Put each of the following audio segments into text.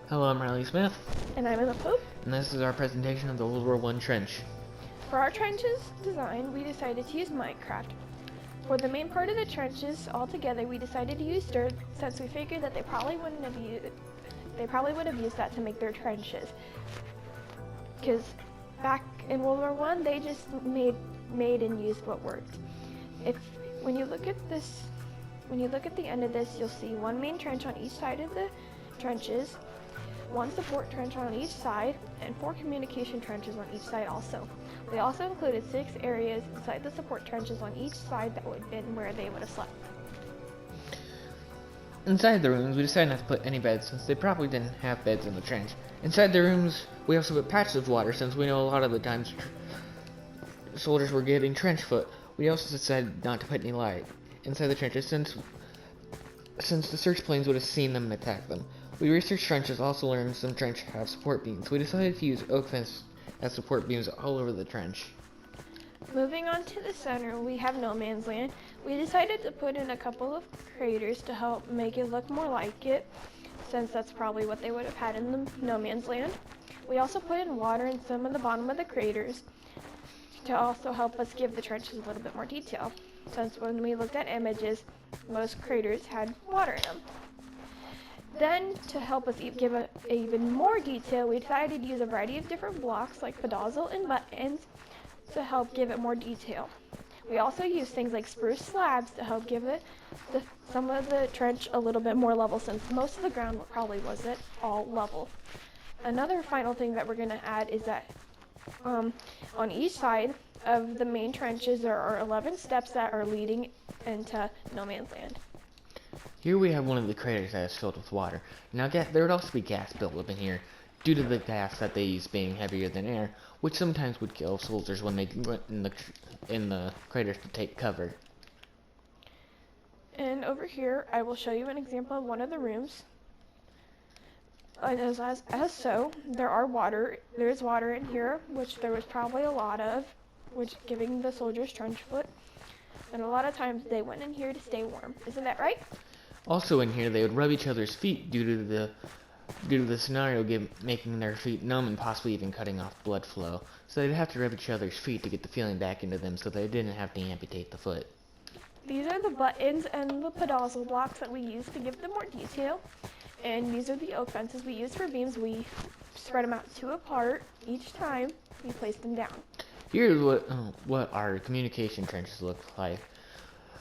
Hello, I'm Riley Smith, And I'm in the Pope. and this is our presentation of the WW1 trench. For our trenches design, we decided to use Minecraft. For the main part of the trenches altogether, we decided to use dirt since we figured that they probably would have used that to make their trenches. Because back in World War I, they just made and used what worked. When you look at the end of this, you'll see one main trench on each side of the trenches, one support trench on each side, and 4 communication trenches on each side also. We also included 6 areas inside the support trenches on each side that would have been where they would have slept. Inside the rooms, we decided not to put any beds since they probably didn't have beds in the trench. Inside the rooms, we also put patches of water since we know a lot of the times soldiers were getting trench foot. We also decided not to put any light inside the trenches since the search planes would have seen them and attacked them. We researched trenches, also learned some trench have support beams. We decided to use oak fence as support beams all over the trench. Moving on to the center, we have no man's land. We decided to put in a couple of craters to help make it look more like it, since that's probably what they would have had in the no man's land. We also put in water in some of the bottom of the craters to also help us give the trenches a little bit more detail, since when we looked at images, most craters had water in them. Then, to help us give even more detail, we decided to use a variety of different blocks like pedazzle and buttons to help give it more detail. We also used things like spruce slabs to help give some of the trench a little bit more level, since most of the ground probably wasn't all level. Another final thing that we're going to add is that on each side of the main trenches there are 11 steps that are leading into no man's land. Here we have one of the craters that is filled with water. Now there would also be gas built up in here, due to the gas that they use being heavier than air, which sometimes would kill soldiers when they went in the craters to take cover. And over here, I will show you an example of one of the rooms. And as so, there's water in here, which there was probably a lot of, which giving the soldiers trench foot. And a lot of times they went in here to stay warm. Isn't that right? Also in here, they would rub each other's feet due to the scenario making their feet numb and possibly even cutting off blood flow. So they'd have to rub each other's feet to get the feeling back into them so they didn't have to amputate the foot. These are the buttons and the pedazzle blocks that we use to give them more detail. And these are the oak fences we use for beams. We spread them out 2 apart each time we place them down. Here's what our communication trenches look like.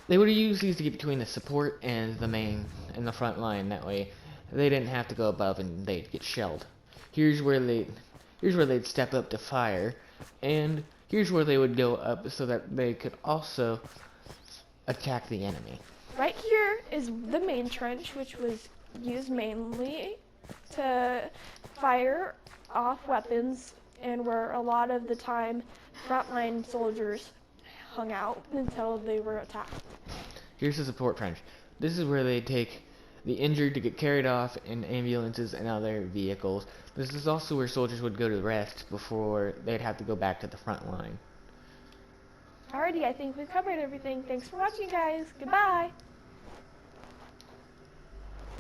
They would use these to get between the support and the main and the front line. That way, they didn't have to go above and they'd get shelled. Here's where they'd step up to fire, and here's where they would go up so that they could also attack the enemy. Right here is the main trench, which was used mainly to fire off weapons, and where a lot of the time frontline soldiers hung out until they were attacked. Here's the support trench. This is where they take the injured to get carried off in ambulances and other vehicles. This is also where soldiers would go to rest before they'd have to go back to the front line. Alrighty, I think we've covered everything. Thanks for watching, guys. Goodbye.